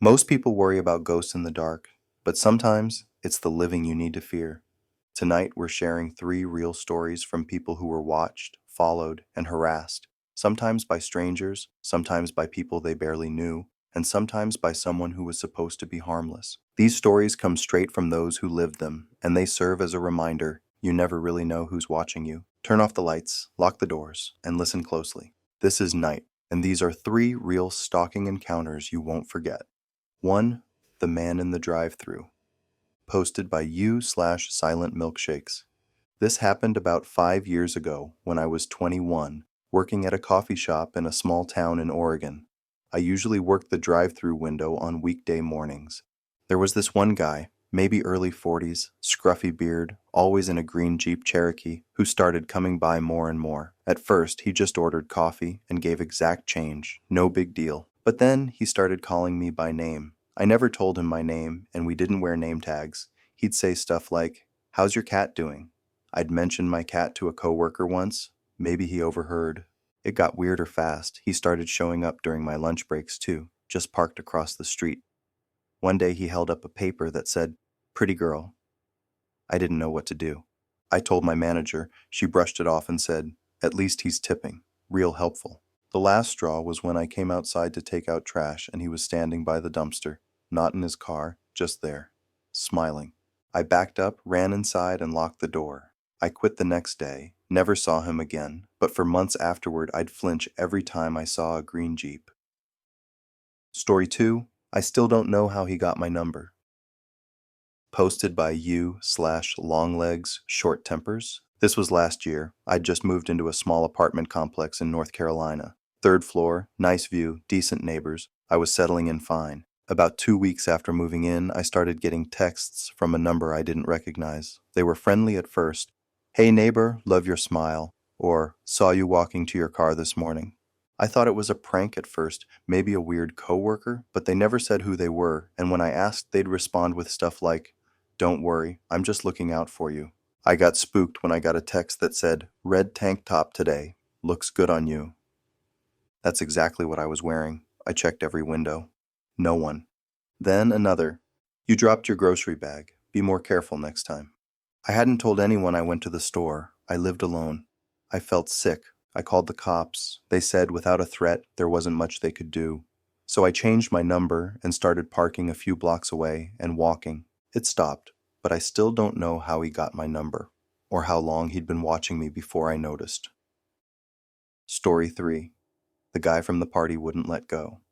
Most people worry about ghosts in the dark, but sometimes it's the living you need to fear. Tonight, we're sharing three real stories from people who were watched, followed, and harassed, sometimes by strangers, sometimes by people they barely knew, and sometimes by someone who was supposed to be harmless. These stories come straight from those who lived them, and they serve as a reminder you never really know who's watching you. Turn off the lights, lock the doors, and listen closely. This is Night, and these are three real stalking encounters you won't forget. 1. The Man in the Drive-Thru, posted by you/silent milkshakes. This happened about 5 years ago when I was 21, working at a coffee shop in a small town in Oregon. I usually worked the drive-thru window on weekday mornings. There was this one guy, maybe early 40s, scruffy beard, always in a green Jeep Cherokee, who started coming by more and more. At first, he just ordered coffee and gave exact change, no big deal. But then he started calling me by name. I never told him my name, and we didn't wear name tags. He'd say stuff like, "How's your cat doing?" I'd mentioned my cat to a coworker once. Maybe he overheard. It got weirder fast. He started showing up during my lunch breaks too, just parked across the street. One day he held up a paper that said, "Pretty girl." I didn't know what to do. I told my manager. She brushed it off and said, "At least he's tipping. Real helpful." The last straw was when I came outside to take out trash and he was standing by the dumpster, not in his car, just there, smiling. I backed up, ran inside, and locked the door. I quit the next day, never saw him again, but for months afterward I'd flinch every time I saw a green Jeep. Story 2. I still don't know how he got my number. Posted by you/longlegs short tempers. This was last year. I'd just moved into a small apartment complex in North Carolina. Third floor, nice view, decent neighbors. I was settling in fine. About 2 weeks after moving in, I started getting texts from a number I didn't recognize. They were friendly at first. "Hey neighbor, love your smile," or "Saw you walking to your car this morning." I thought it was a prank at first, maybe a weird coworker, but they never said who they were, and when I asked, they'd respond with stuff like, "Don't worry, I'm just looking out for you." I got spooked when I got a text that said, "Red tank top today. Looks good on you." That's exactly what I was wearing. I checked every window. No one. Then another. "You dropped your grocery bag. Be more careful next time." I hadn't told anyone I went to the store. I lived alone. I felt sick. I called the cops. They said without a threat, there wasn't much they could do. So I changed my number and started parking a few blocks away and walking. It stopped, but I still don't know how he got my number, or how long he'd been watching me before I noticed. Story 3. The guy from the party wouldn't let go.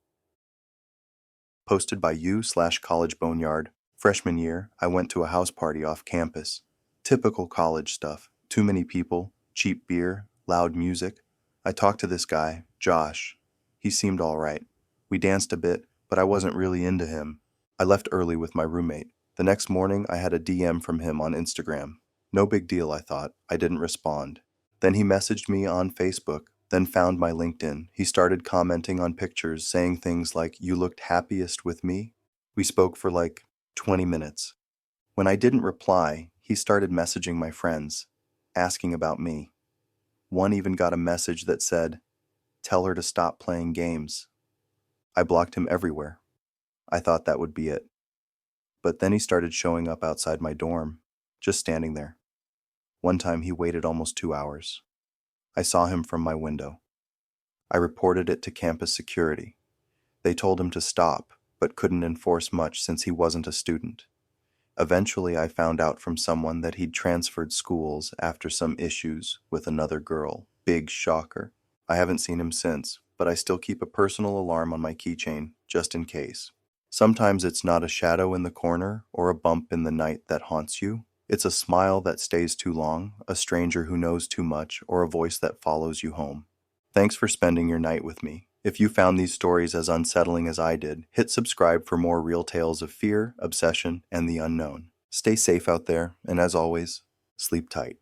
Posted by you/college boneyard. Freshman year, I went to a house party off campus. Typical college stuff. Too many people, cheap beer, loud music. I talked to this guy, Josh. He seemed all right. We danced a bit, but I wasn't really into him. I left early with my roommate. The next morning, I had a DM from him on Instagram. No big deal, I thought. I didn't respond. Then he messaged me on Facebook, then found my LinkedIn. He started commenting on pictures, saying things like, "You looked happiest with me." We spoke for like 20 minutes. When I didn't reply, he started messaging my friends, asking about me. One even got a message that said, "Tell her to stop playing games." I blocked him everywhere. I thought that would be it. But then he started showing up outside my dorm, just standing there. One time he waited almost 2 hours. I saw him from my window. I reported it to campus security. They told him to stop, but couldn't enforce much since he wasn't a student. Eventually, I found out from someone that he'd transferred schools after some issues with another girl. Big shocker. I haven't seen him since, but I still keep a personal alarm on my keychain, just in case. Sometimes it's not a shadow in the corner or a bump in the night that haunts you. It's a smile that stays too long, a stranger who knows too much, or a voice that follows you home. Thanks for spending your night with me. If you found these stories as unsettling as I did, hit subscribe for more real tales of fear, obsession, and the unknown. Stay safe out there, and as always, sleep tight.